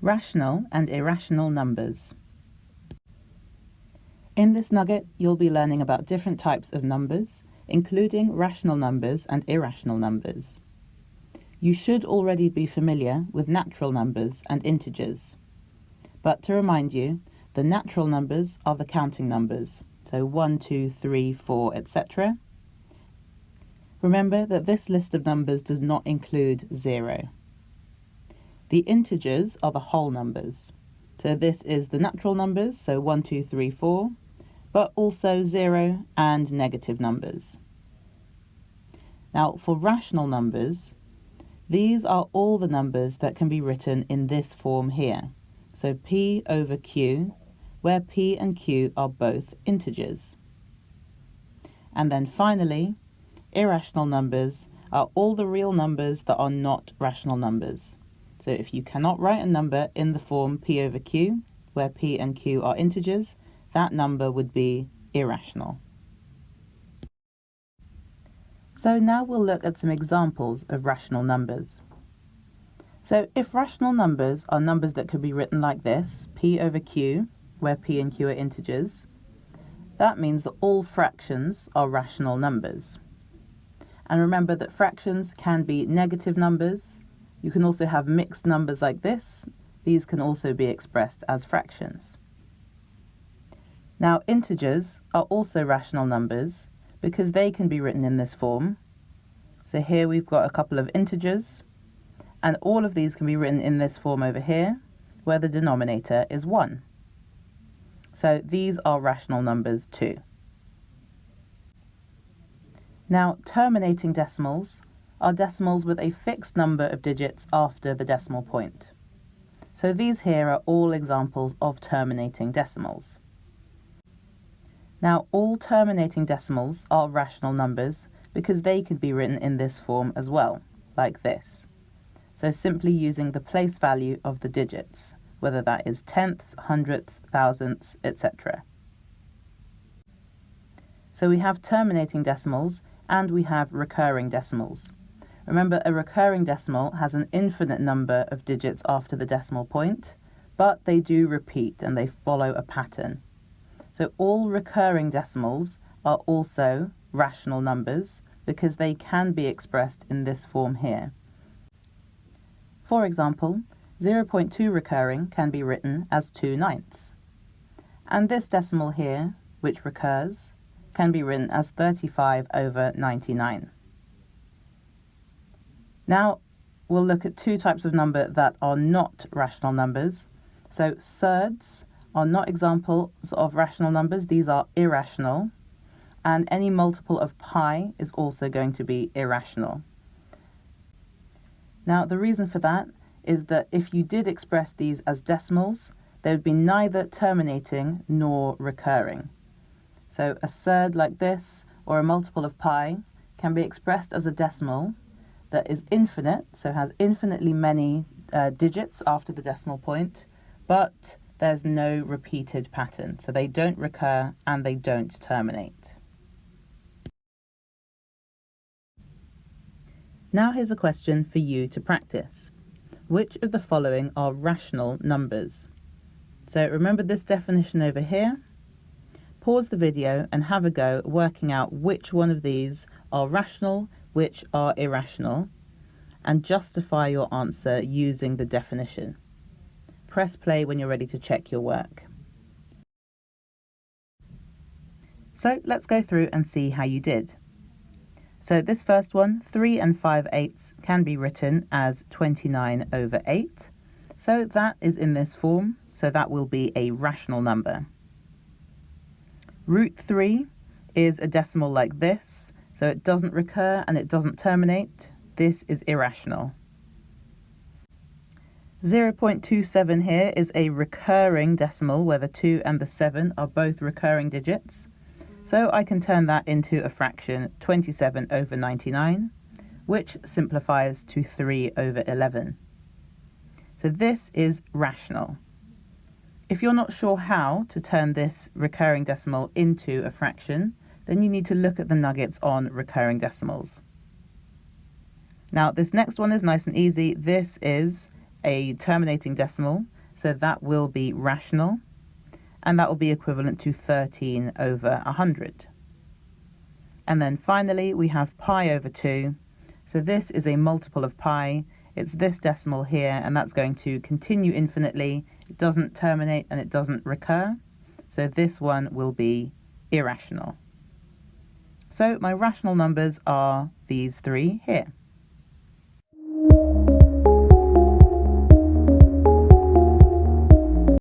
Rational and irrational numbers. In this nugget, you'll be learning about different types of numbers, including rational numbers and irrational numbers. You should already be familiar with natural numbers and integers. But to remind you, the natural numbers are the counting numbers, so 1, 2, 3, 4, etc. Remember that this list of numbers does not include 0. The integers are the whole numbers. So this is the natural numbers, so 1, 2, 3, 4, but also 0 and negative numbers. Now for rational numbers, these are all the numbers that can be written in this form here. So P over Q, where P and Q are both integers. And then finally, irrational numbers are all the real numbers that are not rational numbers. So if you cannot write a number in the form P over Q, where P and Q are integers, that number would be irrational. So now we'll look at some examples of rational numbers. So if rational numbers are numbers that could be written like this, P over Q, where P and Q are integers, that means that all fractions are rational numbers. And remember that fractions can be negative numbers. You can also have mixed numbers like this. These can also be expressed as fractions. Now integers are also rational numbers because they can be written in this form. So here we've got a couple of integers, and all of these can be written in this form over here, where the denominator is 1. So these are rational numbers too. Now terminating decimals are decimals with a fixed number of digits after the decimal point. So these here are all examples of terminating decimals. Now all terminating decimals are rational numbers because they could be written in this form as well, like this. So simply using the place value of the digits, whether that is tenths, hundredths, thousandths, etc. So we have terminating decimals and we have recurring decimals. Remember, a recurring decimal has an infinite number of digits after the decimal point, but they do repeat and they follow a pattern. So all recurring decimals are also rational numbers because they can be expressed in this form here. For example, 0.2 recurring can be written as 2/9. And this decimal here, which recurs, can be written as 35 over 99. Now we'll look at two types of number that are not rational numbers. So surds are not examples of rational numbers, these are irrational. And any multiple of pi is also going to be irrational. Now the reason for that is that if you did express these as decimals, they would be neither terminating nor recurring. So a surd like this, or a multiple of pi, can be expressed as a decimal that is infinite, so has infinitely many digits after the decimal point, but there's no repeated pattern, so they don't recur and they don't terminate. Now here's a question for you to practice. Which of the following are rational numbers? So remember this definition over here. Pause the video and have a go working out which one of these are rational, which are irrational, and justify your answer using the definition. Press play when you're ready to check your work. So let's go through and see how you did. So this first one, 3 and 5/8 can be written as 29 over 8. So that is in this form, so that will be a rational number. Root 3 is a decimal like this, so it doesn't recur and it doesn't terminate. This is irrational. 0.27 here is a recurring decimal where the 2 and the 7 are both recurring digits. So I can turn that into a fraction 27 over 99, which simplifies to 3 over 11. So this is rational. If you're not sure how to turn this recurring decimal into a fraction, then you need to look at the nuggets on recurring decimals. Now this next one is nice and easy. This is a terminating decimal, so that will be rational, and that will be equivalent to 13 over 100. And then finally, we have pi over 2. So this is a multiple of pi. It's this decimal here, and that's going to continue infinitely. It doesn't terminate and it doesn't recur. So this one will be irrational. So my rational numbers are these three here.